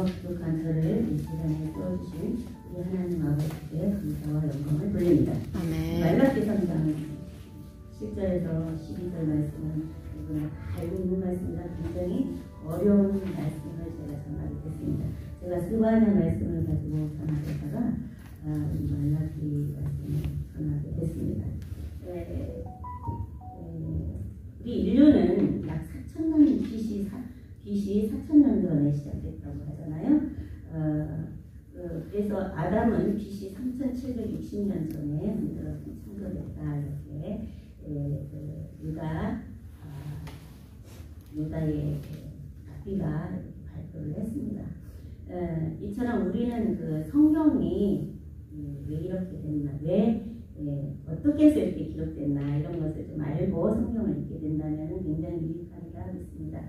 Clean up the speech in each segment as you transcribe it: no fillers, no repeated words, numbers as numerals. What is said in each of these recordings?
부족한 저를 이 세상에 쏘주신 우리 하나님 아버지께 감사와 영광을 돌립니다. 아멘. 말라기 3장 10절에서 12절 말씀은 여러분이 다 알고 있는 말씀이라 굉장히 어려운 말씀을 제가 전하게 됐습니다. 제가 스바냐 말씀을 가지고 전하다가 이 말라기 말씀을 전하게 됐습니다. 우리 인류는 약 4,000년 BC 4,000년 전에 시작됐다고 하잖아요. 그래서 아담은 BC 3,760년 전에 만들어서 창조됐다 이렇게 유다의 랍비가 발표를 했습니다. 이처럼 우리는 그 성경이 왜 이렇게 됐나, 어떻게 해서 이렇게 기록됐나 이런 것을 좀 알고 성경을 읽게 된다면 굉장히 유익하리라 하겠습니다.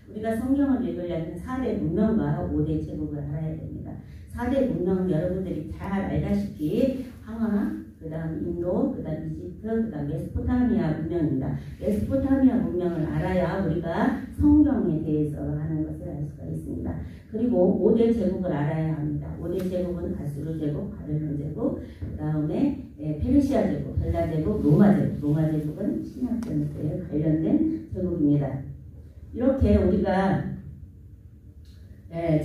우리가 성경을 읽으려면 4대 문명과 5대 제국을 알아야 됩니다. 4대 문명은 여러분들이 잘 알다시피 황하, 그 다음 인도, 그 다음 이집트, 그 다음 메소포타미아 문명입니다. 메소포타미아 문명을 알아야 우리가 성경에 대해서 하는 것을 알 수가 있습니다. 그리고 5대 제국을 알아야 합니다. 5대 제국은 아수르 제국, 바벨론 제국, 그 다음에 페르시아 제국, 헬라 제국, 로마 제국. 로마 제국은 신약 전체에 관련된 제국입니다. 이렇게 우리가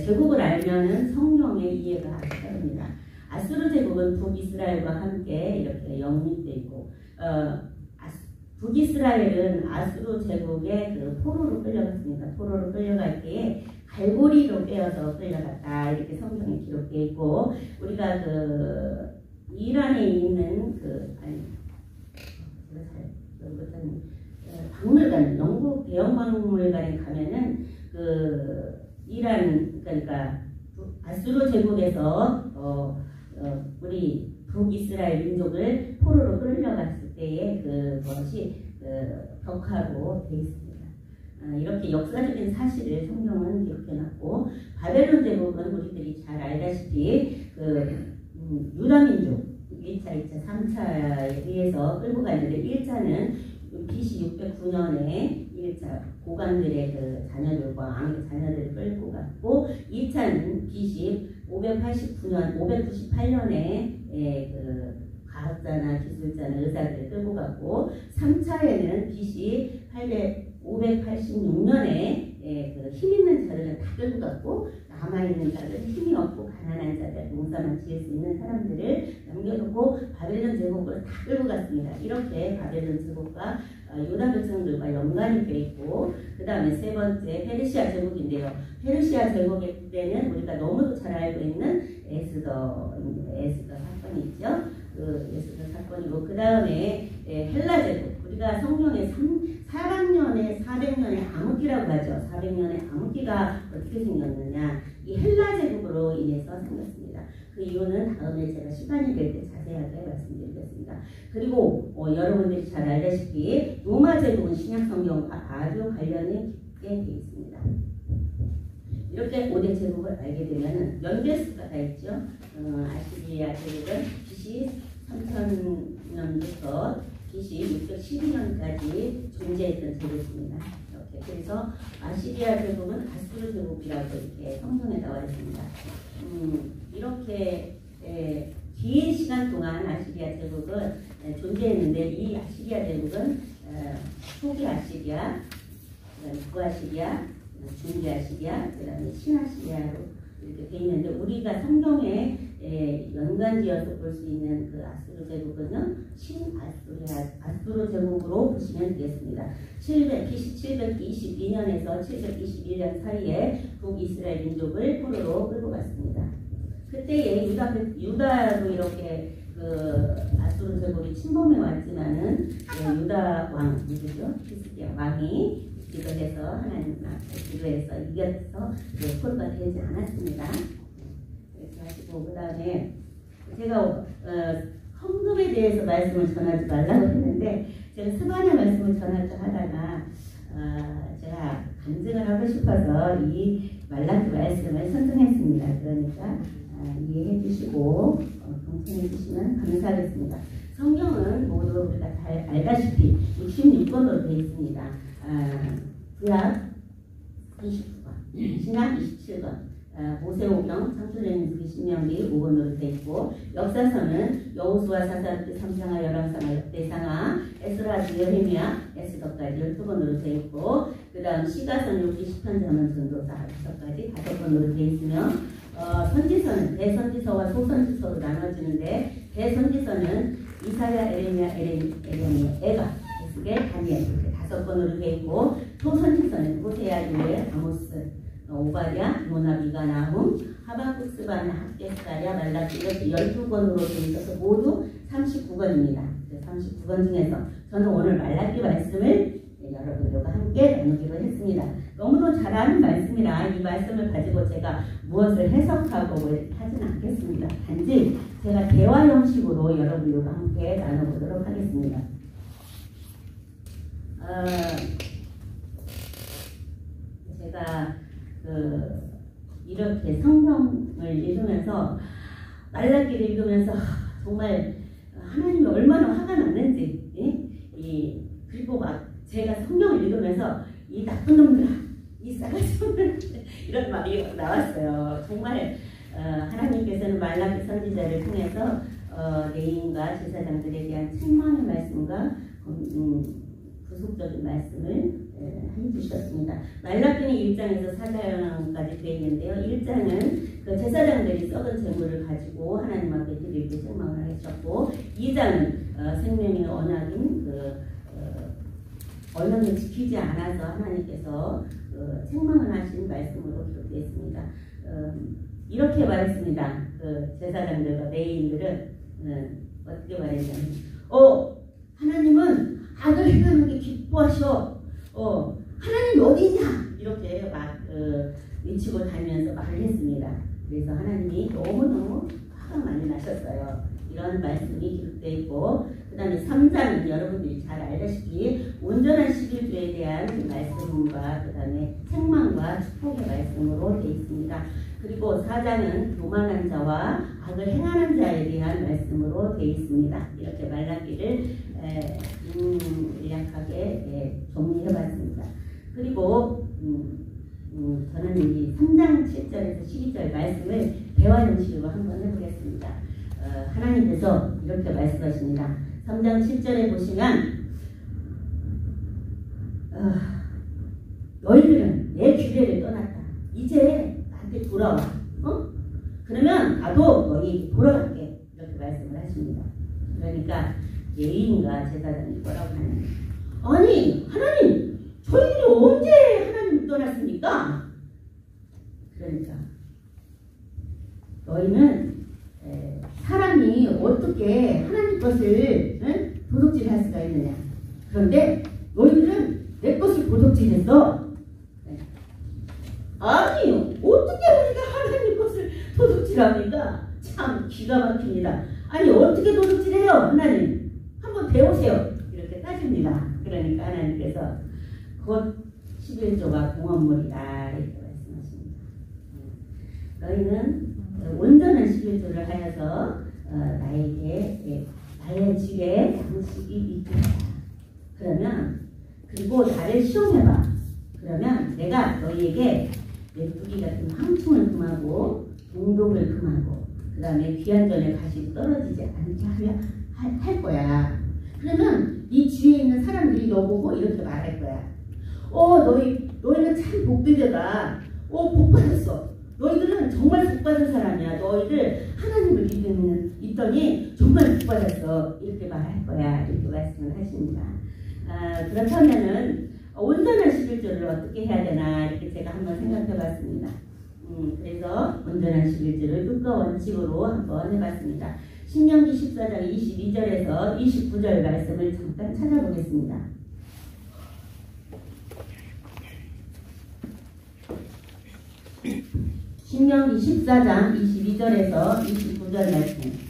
제국을 알면은 성경의 이해가 빠릅니다. 아수르 제국은 북이스라엘과 함께 이렇게 영립되어 있고, 북이스라엘은 아수르 제국의 그 포로로 끌려갔습니다. 포로로 끌려갈 때에 갈고리로 빼어서 끌려갔다 이렇게 성경에 기록되어 있고, 우리가 그 이란에 있는 박물관, 영국 대형 박물관에 가면은 그 이란, 그러니까 아수르 제국에서 우리 북이스라엘 민족을 포로로 끌려갔을 때의 그것이 벽화로 되어 있습니다. 이렇게 역사적인 사실을 성경은 기록해놨고, 바벨론 제국은 우리들이 잘 알다시피 유다 민족 1차, 2차, 3차에 의해서 끌고 갔는데, 1차는 BC 609년에 1차 고관들의 그 자녀들과 왕의 자녀들을 끌고 갔고, 2차는 BC 598년에 그 과학자나 기술자나 의사들을 끌고 갔고, 3차에는 BC 586년에 그 힘 있는 자들은 다 끌고 갔고, 남아있는 자들, 힘이 없고 가난한 자들, 농사만 지을 수 있는 사람들을 남겨놓고 바벨론 제국을 다 끌고 갔습니다. 이렇게 바벨론 제국과 유다 백성들과 연관이 되어 있고, 그 다음에 세 번째 페르시아 제국인데요. 페르시아 제국의 때는 우리가 너무도 잘 알고 있는 에스더 사건이 있죠. 그 에스더 사건이고, 그 다음에 헬라 제국. 우리가 성경에 400년의 암흑기라고 하죠. 400년의 암흑기가 어떻게 생겼느냐, 이 헬라 제국으로 인해서 생겼습니다. 그 이유는 다음에 제가 시간이 될 때 자세하게 말씀드리겠습니다. 그리고 여러분들이 잘 알다시피 로마 제국은 신약 성경과 아주 관련이 깊게 되어 있습니다. 이렇게 5대 제국을 알게 되면 연대수가 다 있죠. 아시리아 제국은 BC 3000년부터 BC 612년까지 존재했던 제국입니다. 이렇게. 그래서 아시리아 제국은 아수르 제국이라고 이렇게 성경에 나와 있습니다. 이렇게 긴 시간 동안 아시리아 제국은 존재했는데, 이 아시리아 제국은 초기 아시리아, 북아시리아, 중기 아시리아, 그다음에 신아시리아로 이렇게 돼 있는데, 우리가 성경에 연관지어서 볼 수 있는 그 아수르 제국은요, 아수르 제국으로 보시면 되겠습니다. BC 722년에서 721년 사이에 북이스라엘 민족을 포로로 끌고 갔습니다. 그때에 유다로 이렇게 아수르 제국이 침범해 왔지만은 유다 왕, 누구죠? 히스기야 왕이 기도해서 하나님 앞에 기도해서 이겨서 포로가 되지 않았습니다. 그렇게 하시고, 그 다음에 제가 헌금에 대해서 말씀을 전하지 말라고 했는데, 제가 스바냐 말씀을 전하자 하다가 제가 간증을 하고 싶어서 이 말라기 말씀을 선정했습니다. 그러니까 이해해 주시고 동참해 주시면 감사하겠습니다. 성경은 모두 우리가 잘 알다시피 66권으로 되어 있습니다. 구약 29권, 신약 27권, 모세오경 창조전기 신명기 5권으로 되어 있고, 역사서는 여호수아 사사기 3상하 열왕상하 역대상하 에스라지 여레미야 에스더까지 12권으로 되어 있고, 그 다음 시가선 욥기 시편 잠언 전도서 5가지 5권으로 되어 있으며, 선지서는 대선지서와 소선지서로 나눠지는데, 대선지서는 이사야, 에레미야, 에가, 에스겔, 다니엘 이렇게 5권으로 되어 있고, 소선지서는 호세아, 요엘, 아모스, 오바댜, 요나, 미가, 나훔, 하박국, 스바냐, 학개스가랴, 말라기 이렇게 12권으로 되어 있어서 모두 39권입니다. 39권 중에서 저는 오늘 말라기 말씀을 여러분들과 함께 나누기로 했습니다. 너무도 잘 아는 말씀이라 이 말씀을 가지고 제가 무엇을 해석하고 하진 않겠습니다. 단지 제가 대화 형식으로 여러분들과 함께 나눠보도록 하겠습니다. 제가 이렇게 성경을 읽으면서, 말라기를 읽으면서 정말 하나님이 얼마나 화가 났는지, 그리고 막 제가 성경을 읽으면서 이 나쁜 놈들아, 이 싸가지 없는 이런 말이 나왔어요. 정말 하나님께서는 말라기 선지자를 통해서 레인과 제사장들에 대한 책망의 말씀과 구속적인 말씀을 해주셨습니다. 말라기는 1장에서 4장까지 되어 있는데요. 1장은 그 제사장들이 썩은 재물을 가지고 하나님 앞에 드릴 때 책망을 하셨고, 2장은 생명의 언약인 언약을 지키지 않아서 하나님께서 책망을 하신 말씀으로 기록되어 있습니다. 이렇게 말했습니다. 그 제사장들과 레위인들은 어떻게 말했냐면, 하나님은 악을 행하는 게 기뻐하셔. 하나님이 어디 있냐? 이렇게 막 외치고 다니면서 말을 했습니다. 그래서 하나님이 너무너무 화가 많이 나셨어요. 이런 말씀이 기록되어 있고, 그 다음에 3장은 여러분들이 잘 알다시피 온전한 11조에 대한 말씀과 그 다음에 책망과 축복의 말씀으로 되어 있습니다. 그리고 4장은 교만한 자와 악을 행하는 자에 대한 말씀으로 되어 있습니다. 이렇게 말라기를 간략하게 정리해봤습니다. 그리고 저는 이 3장 7절에서 12절 말씀을 대화 형식으로 한번 해보겠습니다. 하나님께서 이렇게 말씀하십니다. 3장 7절에 보시면 너희들은 내 규례를 떠났다. 이제 나한테 돌아와. 그러면 나도 너희 돌아갈게. 이렇게 말씀을 하십니다. 그러니까 레위인과 제사장이 뭐라고 하냐면, 아니 하나님, 저희들이 언제 하나님을 떠났습니까? 그러니까 너희는 사람이 어떻게 하나님 것을 도둑질할 수가 있느냐. 그런데 너희들은 내 것을 도둑질했어. 아니 어떻게 우리가 하나님 것을 도둑질합니까? 참 기가 막힙니다. 아니 어떻게 도둑질해요? 하나님 한번 배우세요. 이렇게 따집니다. 그러니까 하나님께서 곧 11조가 공헌물이다 이렇게 말씀하십니다. 너희는 온전한 11조를 하여서 나에게 나의 집에 양식이 있겠다. 그러면 그리고 나를 시험해봐. 그러면 내가 너희에게 메뚜기 같은 황충을 금하고 동독을 금하고 그 다음에 귀한 전에 가시 떨어지지 않게 할 거야. 그러면 이 주위에 있는 사람들이 너보고 이렇게 말할 거야. 너희는 참 복되다. 복 받았어. 너희들은 정말 복 받은 사람이야. 너희들 하나님을 믿더니 정말 복 받았어. 이렇게 말할 거야. 이렇게 말씀을 하십니다. 그렇다면은 온전한 11조를 어떻게 해야 되나 이렇게 제가 한번 생각해 봤습니다. 그래서 온전한 11조를 율과 원칙으로 한번 해봤습니다. 신명기 14장 22절에서 29절 말씀을 잠깐 찾아보겠습니다. 신명기 14장 22절에서 29절 말씀.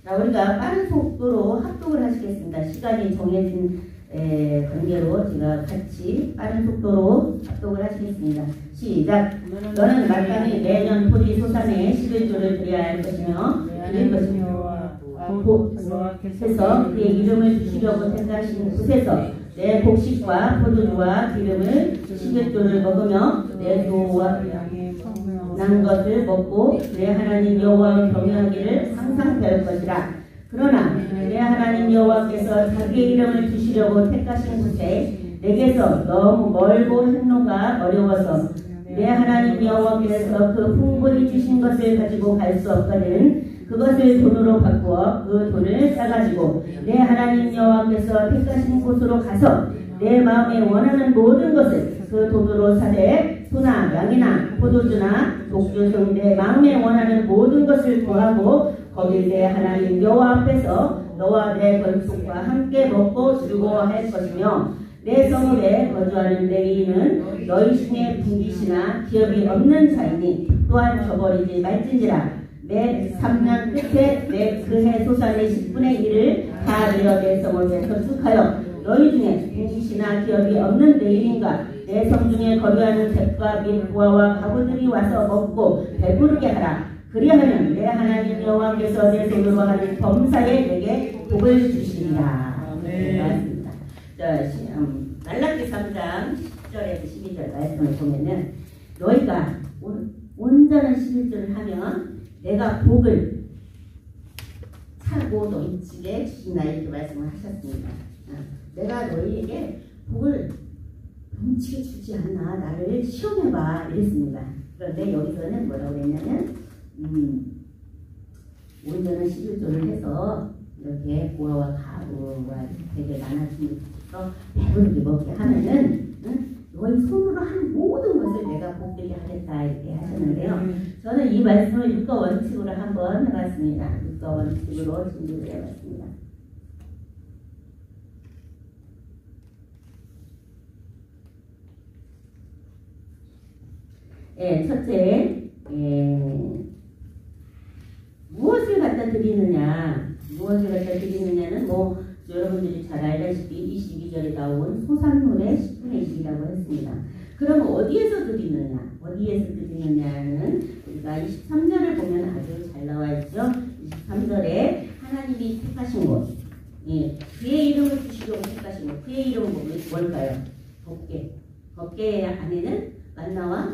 자, 우리가 빠른 속도로 합독을 하시겠습니다. 시간이 정해진 관계로 제가 같이 빠른 속도로 합독을 하시겠습니다. 시작. 너는 마땅히 매년 토지 소산에 11조를 드려야 할 것이며 드릴 것이며 곳에서 그의 이름을 두시려고 택하신 곳에서 내 곡식과 포도주와 기름을 11조를 먹으며 내 소와 난 것을 먹고 내 하나님 여호와를 경외하기를 항상 배울 것이라. 그러나 내 하나님 여호와께서 자기의 이름을 두시려고 택하신 곳에 내게서 너무 멀고 행로가 어려워서 내 하나님 여호와께서 그 풍부히 주신 것을 가지고 갈 수 없거든 그것을 돈으로 바꾸어 그 돈을 싸가지고 내 하나님 여호와께서 택하신 곳으로 가서 내 마음에 원하는 모든 것을 그 돈으로 사되 소나 양이나 포도주나 독주 등 내 마음에 원하는 모든 것을 구하고 거기 내 하나님 여호와 앞에서 너와 내 권속과 함께 먹고 즐거워할 것이며 내 성읍에 거주하는 레위인은 너희 중에 분깃이나 기업이 없는 자이니 또한 저버리지 말지니라. 내 3년 끝에 내 그해 소산의 10분의 1을 다 내어 내 성읍에 저축하여 너희 중에 분깃이나 기업이 없는 레위인과 내 성 중에 거주하는 객과 및 부하와 가부들이 와서 먹고 배부르게 하라. 그리하면 내 하나님 여호와께서 내 손으로 하는 범사에 내게 복을 주시리라. 맞습니다. 말라기 3장 10절에서 12절 말씀을 보면은 너희가 온전한 11절을 하면 내가 복을 차고 너희 집에 주신다 이렇게 말씀을 하셨습니다. 내가 너희에게 복을 넘치게 주지 않나 나를 시험해봐 이랬습니다. 그런데 여기서는 뭐라고 했냐면 온전한 11조를 해서 이렇게 고아와 가부와 되게 나눠주면서 배부르게 먹게 하면은 너희 손으로 한 모든 것을 내가 복되게 하겠다 이렇게 하셨는데요. 저는 이 말씀을 육과 원칙으로 한번 해봤습니다. 육과 원칙으로 준비를 해봤습니다. 첫째, 무엇을 갖다 드리느냐? 무엇을 갖다 드리느냐는 여러분들이 잘 알다시피 22절에 나온 소산물의 10분의 1이라고 했습니다. 그럼 어디에서 드리느냐? 어디에서 드리느냐는 우리가 23절을 보면 아주 잘 나와 있죠. 23절에 하나님이 택하신 곳, 그의 이름을 주시려고 택하신 곳, 그의 이름은 뭘까요? 법궤 안에는 만나와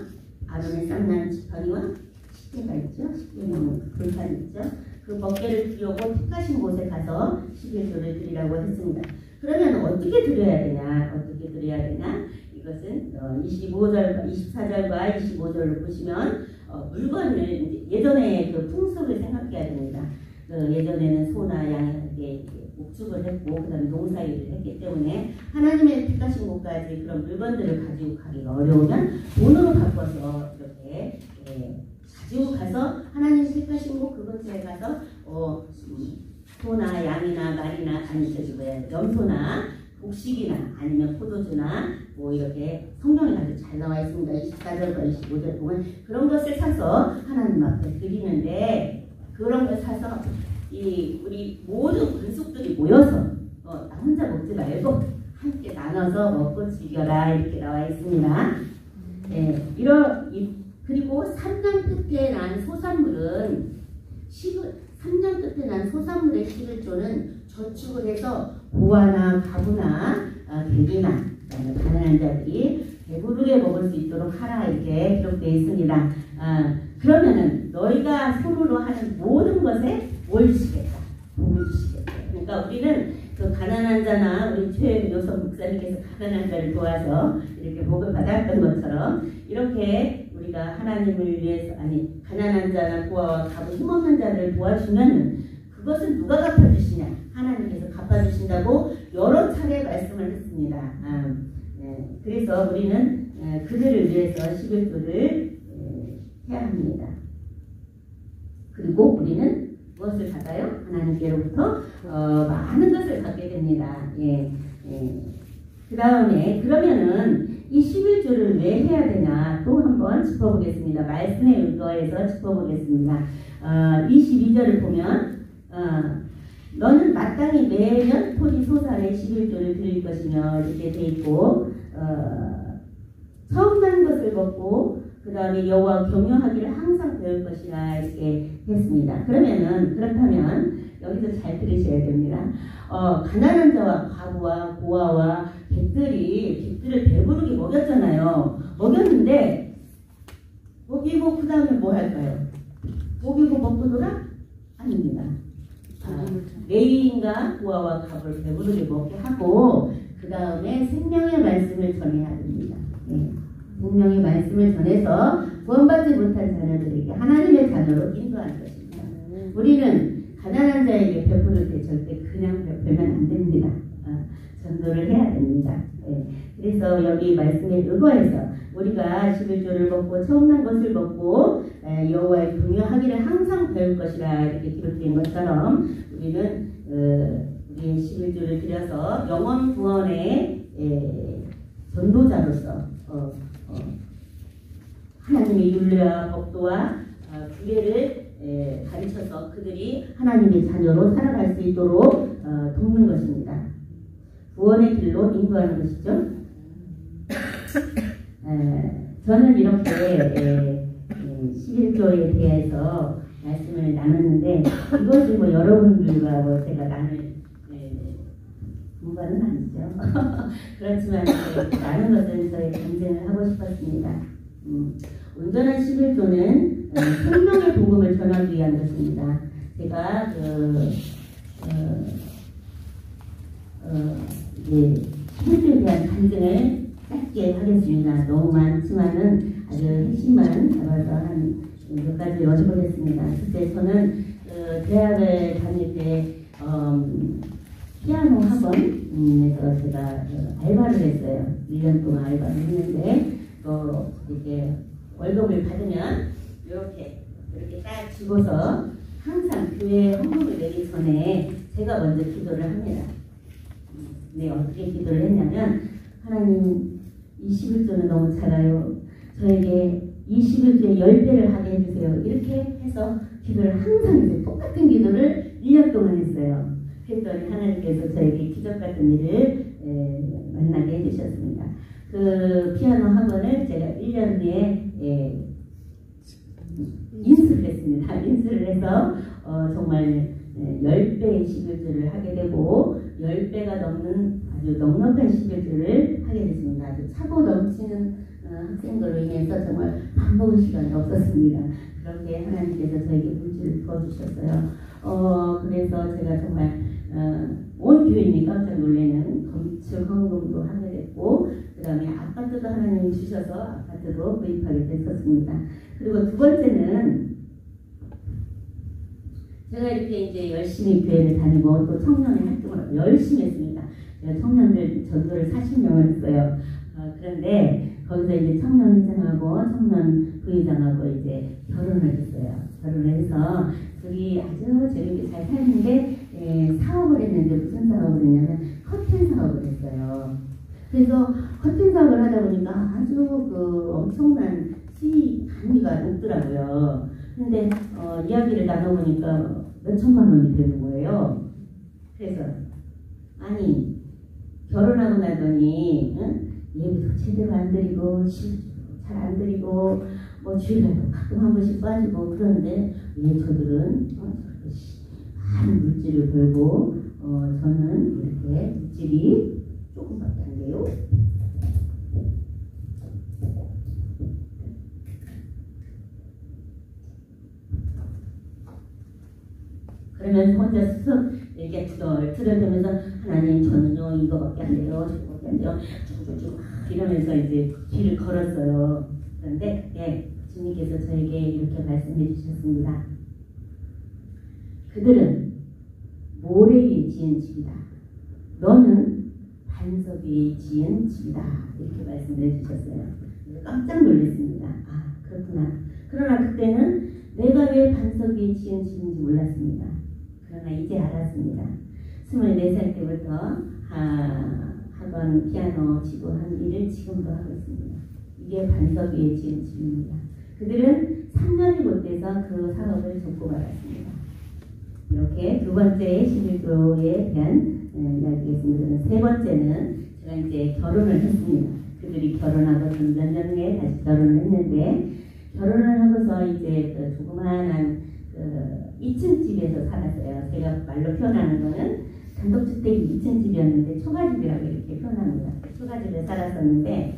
아론의 쌍난 지팡이와 십계가 있죠. 십계명 불판 있죠. 그 법궤를 드리려고 택하신 곳에 가서 11조를 드리라고 했습니다. 그러면 어떻게 드려야 되냐? 어떻게 드려야 되냐? 이것은 24절과 25절을 보시면 물건을 예전에 그 풍습을 생각해야 됩니다. 예전에는 소나 양에게 목축을 했고 그 다음에 농사일을 했기 때문에 하나님의 택하신 곳까지 그런 물건들을 가지고 가기가 어려우면 돈으로 바꿔서 이렇게 가지고 가서 하나님 택하신 곳 그곳에 가서 소나 양이나 말이나 염소나 곡식이나 아니면 포도주나 이렇게 성경에 아주 잘 나와 있습니다. 24절과 25절 보면 그런 것을 사서 하나님 앞에 드리는데 그런 걸 사서 우리 모든 권속들이 모여서 나 혼자 먹지 말고 함께 나눠서 먹고 즐겨라 이렇게 나와 있습니다. 그리고 3년 끝에 난 소산물은 3년 끝에 난 소산물의 11조는 저축을 해서 고아나 가부나 객이나 가난한 자들이 배부르게 먹을 수 있도록 하라 이렇게 기록되어 있습니다. 그러면은 너희가 손으로 하는 모든 것에 뭘 주시겠다? 복을 주시겠다. 그러니까 우리는 그 가난한 자나 우리 최요선 목사님께서 가난한 자를 도와서 이렇게 복을 받았던 것처럼 이렇게 우리가 하나님을 위해서 가난한 자나 고아와 가부 힘없는 자를 도와주면 그것은 누가 갚아주시냐? 하나님께서 갚아주신다고 여러 차례 말씀을 했습니다. 그래서 우리는 그들을 위해서 11조를 해야 합니다. 그리고 우리는 무엇을 받아요? 하나님께로부터 많은 것을 받게 됩니다. 그 다음에 그러면은 이 11조를 왜 해야 되냐 또 한번 짚어보겠습니다. 말씀에 의거해서 짚어보겠습니다. 22절을 보면 너는 마땅히 매년 토지 소산의 11조를 드릴 것이며 이렇게 돼 있고 처음 난 것을 먹고 그 다음에 여호와 경영하기를 항상 배울 것이라 이렇게 했습니다. 그렇다면 여기서 잘 들으셔야 됩니다. 가난한 자와 과부와 고아와 객들을 배부르게 먹였잖아요. 먹였는데 먹이고 그 다음에 뭐 할까요? 먹이고 먹고 돌아? 아닙니다. 레위인과 고아와 갑을 배부르게 먹게 하고 그 다음에 생명의 말씀을 전해야 됩니다. 네. 생명의 말씀을 전해서 구원받지 못한 자녀들에게 하나님의 자녀로 인도하는 것입니다. 우리는 가난한 자에게 베풀을 때 절대 그냥 베풀면 안 됩니다. 전도를 해야 됩니다. 네. 그래서 여기 말씀에 의거해서 우리가 11조를 먹고 처음 난 것을 먹고 여호와의 경유하기를 항상 배울 것이라 이렇게 기록된 것처럼 우리는 우리의 11조를 드려서 영원 구원의 전도자로서 하나님의 율례와 법도와 규례를 가르쳐서 그들이 하나님의 자녀로 살아갈 수 있도록 돕는 것입니다. 구원의 길로 인도하는 것이죠. 저는 이렇게 11조에 대해서 말씀을 나눴는데 이것을 뭐 여러분들과 뭐 제가 나눌 공부는 아니죠. 그렇지만 나눈 것은 저의 간증을 하고 싶었습니다. 온전한 11조는 생명의 복음을 전하기 위한 것입니다. 제가 11조에 대한 간증을 짧게 하겠습니다. 너무 많지만은 아주 핵심만 잡아서 한 몇 가지 여쭤보겠습니다. 그때 저는 대학을 다닐 때 피아노 학원에서 제가 알바를 했어요. 1년 동안 알바를 했는데 또 이렇게 월급을 받으면 이렇게 딱 집어서 항상 교회에 헌금을 내기 전에 제가 먼저 기도를 합니다. 네, 어떻게 기도를 했냐면 하나님 21조는 너무 작아요. 저에게 21조에 10배를 하게 해주세요. 이렇게 해서 기도를 항상 이제 똑같은 기도를 1년 동안 했어요. 그랬더니 하나님께서 저에게 기적 같은 일을 만나게 해주셨습니다. 그 피아노 학원을 제가 1년 뒤에 인수를 했습니다. 인수를 해서 정말 10배의 11조를 하게 되고 10배가 넘는 아주 넉넉한 11조를 하게 됐습니다. 아주 차고 넘치는 학생들로 인해서 정말 밥 먹을 시간이 없었습니다. 그렇게 하나님께서 저에게 물질을 부어주셨어요. 그래서 제가 정말 온 교인이 깜짝 놀라는 건축 헌금도 하게 됐고 그 다음에 아파트도 하나님이 주셔서 아파트도 구입하게 됐었습니다. 그리고 두 번째는 제가 이렇게 이제 열심히 교회를 다니고 또 청년의 활동을 열심히 했습니다. 제가 청년들 전도를 40명을 했어요. 그런데 거기서 이제 청년 회장하고 청년 부회장하고 이제 결혼을 했어요. 결혼을 해서 둘이 아주 재밌게 잘 살는데 사업을 했는데 무슨 사업을 했냐면 커튼 사업을 했어요. 그래서 커튼 사업을 하다 보니까 아주 그 엄청난 수익 단위가 높더라고요. 근데 이야기를 나눠보니까 몇 천만 원이 되는 거예요. 그래서 아니 결혼하고 나더니 예비도 제대로 안 드리고 잘 안 드리고 뭐 주일날도 가끔 한 번씩 빠지고 그러는데 왜 저들은 많은 물질을 벌고 저는 이렇게 물질이 조금밖에 안 돼요. 그러면서 혼자 스스로 이렇게 투덜투덜대면서 하나님 저는요 이거밖에 안 돼요 저거밖에 안 돼요 쭉쭉쭉 이러면서 이제 길을 걸었어요. 그런데 주님께서 저에게 이렇게 말씀해 주셨습니다. 그들은 모래 위에 지은 집이다. 너는 반석 위에 지은 집이다. 이렇게 말씀을 해주셨어요. 깜짝 놀랐습니다. 아 그렇구나. 그러나 그때는 내가 왜 반석 위에 지은 집인지 몰랐습니다. 그러나 이제 알았습니다. 24살 때부터 학원 피아노 치고 한 일을 지금도 하고 있습니다. 이게 반석 위에 지은 집입니다. 그들은 3년이 못 돼서 그 사업을 접고 말았습니다. 이렇게 두 번째 11조에 대한 이야기겠습니다. 세 번째는 제가 이제 결혼을 했습니다. 그들이 결혼하고 몇 년 후에 다시 결혼을 했는데 결혼을 하고서 이제 그 조그마한 2층 집에서 살았어요. 제가 말로 표현하는 거는 단독주택이 2층 집이었는데 초가집이라고 이렇게 표현합니다. 초가집에 살았었는데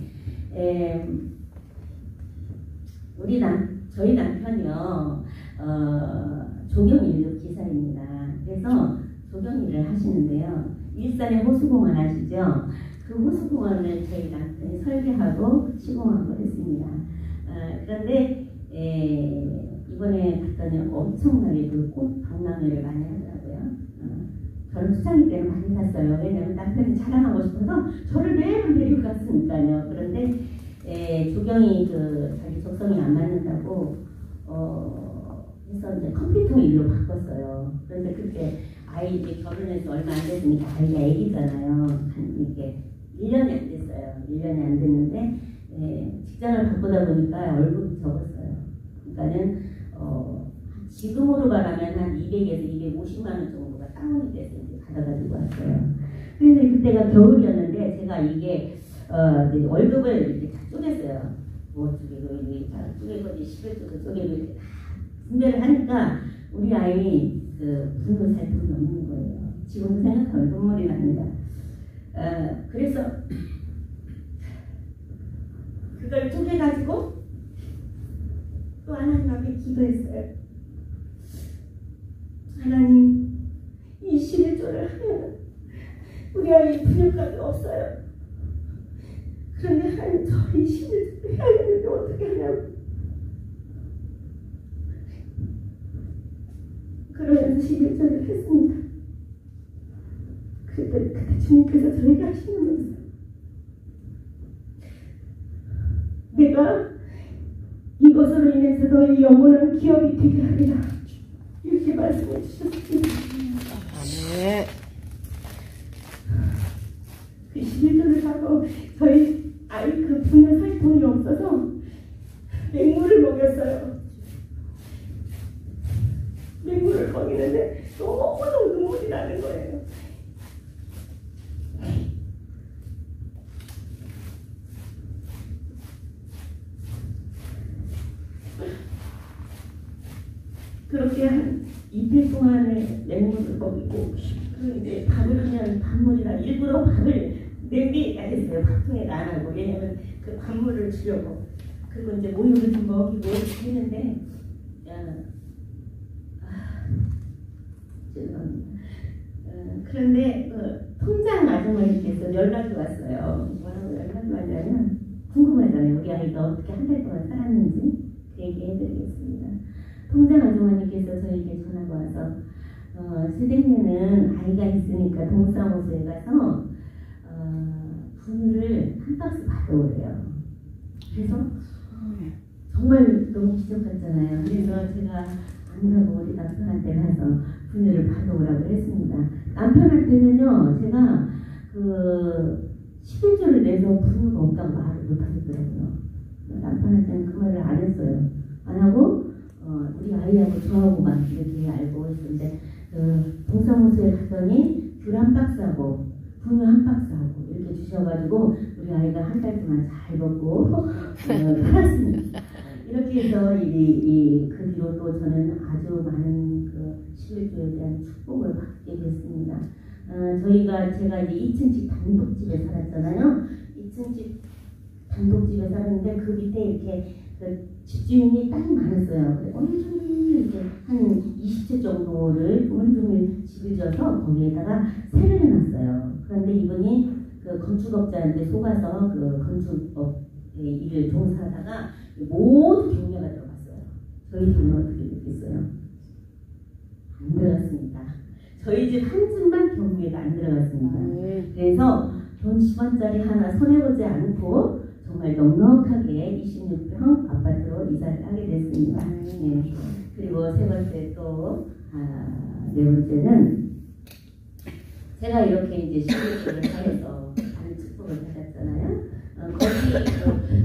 저희 남편이요 조경 1급 기사입니다. 그래서 조경 일을 하시는데요. 일산에 호수공원 아시죠? 그 호수공원을 저희 남편이 설계하고 시공하고 했습니다. 그런데 이번에 갔더니 엄청나게 그 꽃 박람회를 많이 하더라고요. 저는 초창기 때는 많이 갔어요. 왜냐면 남편이 자랑하고 싶어서 저를 매일 데리고 갔으니까요. 그런데 조경이 자기 적성이 안 맞는다고 해서 이제 컴퓨터 일로 바꿨어요. 그런데 그때 아이 이제 결혼해서 얼마 안 됐으니까 아이가 애기잖아요. 이게 1년이 안 됐어요. 1년이 안 됐는데 직장을 바꾸다 보니까 월급이 적었어요. 그러니까는 지금으로 말하면 한 200에서 250만 원 정도가 다운이 돼서 이제 받아가지고 왔어요. 그런데 그때가 겨울이었는데 제가 이게 월급을 이렇게 다 쪼갰어요. 뭐 쪼개고 이렇게 다 쪼개고 11조 쪼개고 이렇게 다 분배를 하니까 우리 아이 분노 살 돈이 없는 거예요. 지금 생각하면 눈물이 납니다. 그래서 그걸 쪼개가지고 또 하나님 앞에 기도했어요. 하나님, 이 11조를 하면 우리 아이 분유값이 없어요. 그런데 하나님, 저 11조를 해야 되는데 어떻게 하냐고. 그러면서 11조를 했습니다. 그때 주님께서 저에게 하시는 말씀, 내가 이것으로 인해서 너의 영원한 기업이 되게 하리라, 이렇게 말씀해 주셨습니다. 네. 그 11조를 하고 저희 아이 그 분유 살 돈이 없어서 맹물을 먹였어요. 맹물을 먹이는데 너무너무 눈물이 나는 거예요. 그렇게 한 이틀 동안에 맹물을 먹이고 이제 밥을 하면 밥물이라 일부러 밥을 냄비에다 했어요. 밥통에다 안 하고. 왜냐면 그 밥물을 주려고. 그리고 이제 모유를 좀 먹이고 했는데 죄송합니다. 그런데 통장 아주머니께서 연락이 왔어요. 뭐라고 연락이 왔냐면 궁금하잖아요. 우리 아이가 어떻게 한 달 동안 살았는지 그 얘기해드리겠습니다. 통장 아주머니께서 저에게 전화가 와서 세댁네는 아이가 있으니까 동사무소에 가서 분유를 한 박스 받아오래요. 그래서 정말 너무 기적 같잖아요. 그래서 제가 안 가고 우리 남편한테 가서 분유를 받아오라고 했습니다. 남편한테는요, 제가 11조를 내서 분유가 없다고 말을 못 하겠더라고요. 남편한테는 그 말을 안 했어요. 안 하고 우리 아이하고 저하고만 이렇게 알고 있었는데 동사무소에 갔더니 귤 한 박스하고 분유 한 박스하고 이렇게 주셔가지고 우리 아이가 한 달 동안 잘 먹고 살았습니다. 이렇게 해서 그 뒤로 또 저는 아주 많은 그 11조에 대한 축복을 받게 됐습니다. 제가 이제 2층집 단독집에 살았잖아요. 2층집 단독집에 살았는데 그 밑에 이렇게 집주인이 땅이 많았어요. 온종일 이렇게 한 20채 정도를 온종일 집을 져서 거기에다가 세를 해놨어요. 그런데 이분이 그 건축업자한테 속아서 그 건축업 일을 종사하다가 모두 경매가 들어갔어요. 저희 집은 어떻게 됐겠어요? 안 들어갔습니다. 저희 집 한 집만 경매가 안 들어갔습니다. 그래서 돈 10원짜리 하나 손해보지 않고 정말 넉넉하게 26평 아파트로 이사를 하게 됐습니다. 네. 그리고 세 번째 네 번째는 제가 이렇게 이제 11조를 하여서 많은 축복을 받았잖아요.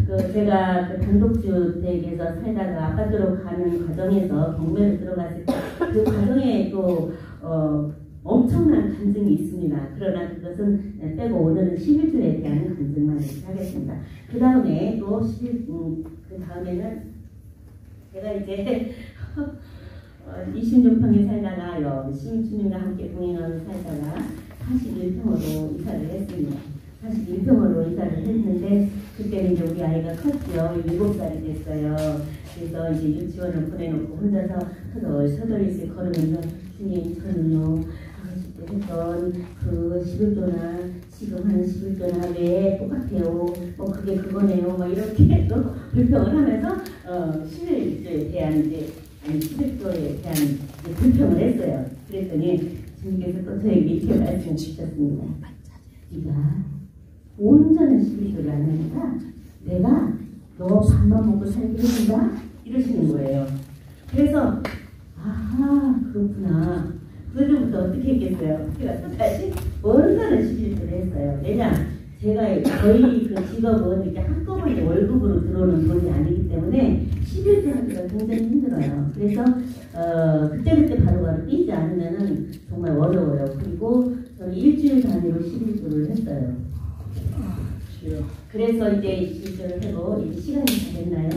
거기 제가 그 단독주택에서 살다가 아파트로 가는 과정에서 경매를 들어갔을 때 그 과정에 또 엄청난 간증이 있습니다. 그러나 그것은 빼고 오늘은 11조에 대한 간증만 이렇게 하겠습니다. 그 다음에 또 그 다음에는 제가 이제 20년평에 살다가 여기 시민주민과 함께 동행하며 살다가 41평으로 이사를 했습니다. 41평으로 이사를 했는데 그때는 이제 우리 아이가 컸죠. 7살이 됐어요. 그래서 이제 유치원을 보내놓고 혼자서 서덜서덜 걸으면서 주님 저는요 아버지 때 했던 그 11조나 지금 하는 11조나 왜 똑같아요. 뭐 그게 그거네요. 뭐 이렇게 또 불평을 하면서 11조에 대한 이제 11조에 대한 불평을 했어요. 그랬더니 주님께서 또 저에게 이렇게 말씀을 주셨습니다. 네가 온전한 11조를 안 하니까 내가 너 밥만 먹고 살게 해준다? 이러시는 거예요. 그래서 아하 그렇구나. 그때부터 어떻게 했겠어요? 제가 또 다시 온전한 11조를 했어요. 왜냐? 제가 저희 그 직업은 이렇게 한꺼번에 월급으로 들어오는 돈이 아니기 때문에 11조 하기가 굉장히 힘들어요. 그래서 그때그때 바로바로 뛰지 않으면 정말 어려워요. 그리고 저는 일주일 단위로 11조를 했어요. 그래서 이제 11조를 하고 이제 시간이 다 됐나요?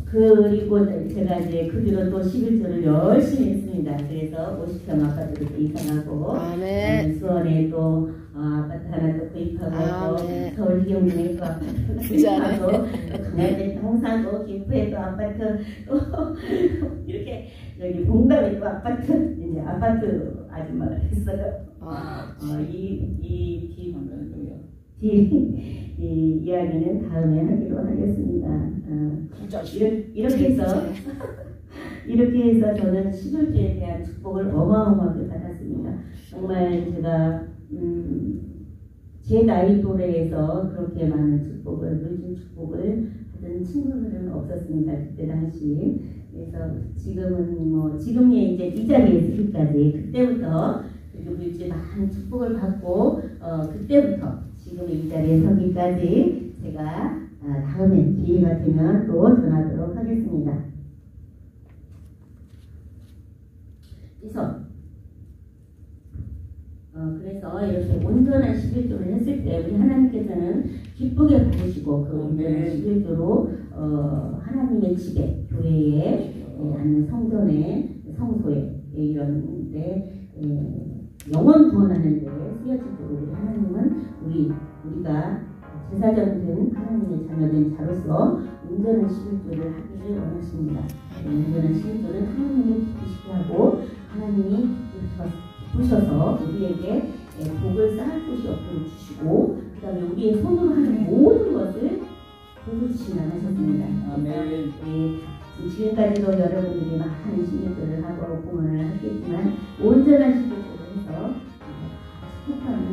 그리고 제가 이제 그 뒤로 또 11조를 열심히 했습니다. 그래서 50평 아파트로 또 이사하고 수원에 또 아파트 하나 또 구입하고 또 서울 희경동에 또 아파트 하나 구입하고 또 강화도에 또 사고 김포에 또 아파트 또 이렇게 여기 봉담에 또 아파트 이제 아파트 아줌마가 됐어요. 이 이야기는 다음에 하기로 하겠습니다. 이렇게 해서 저는 11조에 대한 축복을 어마어마하게 받았습니다. 정말 제가 제 나이 또래에서 그렇게 많은 축복을 늦은 축복을 받은 친구들은 없었습니다. 그때 당시. 그래서 지금은 뭐 지금의 이제 이 자리에 있기까지 그때부터 그리고 이제 많은 축복을 받고 그때부터 지금의 이 자리에 서기까지 제가 다음에 기회가 되면 또 전하도록 하겠습니다. 그래서 이렇게 온전한 11조를 했을 때 우리 하나님께서는 기쁘게 받으시고 그 온전한 11조로 하나님의 집에 교회에 아니면 성전에 성소에 이런 데 영원 구원하는 데 쓰여지도록 우리 하나님은 우리가 제사장된 하나님의 자녀된 자로서 온전한 11조를 하기를 원하십니다. 온전한 11조는 하나님을 기쁘시게 하고 하나님이 기쁘셔서 우리에게 복을 쌓을 곳이 없도록 주시고 그 다음에 우리의 손으로 하는 모든 것을 복을 주신다고 하셨습니다. 아멘. 지금까지도 여러분들이 많은 11조를 하고 공헌을 했겠지만 온전한 11조를 해서 축복하는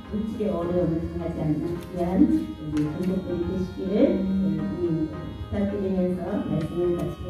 물질의 어려움을 당하지 않는 귀한 우리 공동들이 되시기를 부탁드리면서 말씀을 마치겠습니다.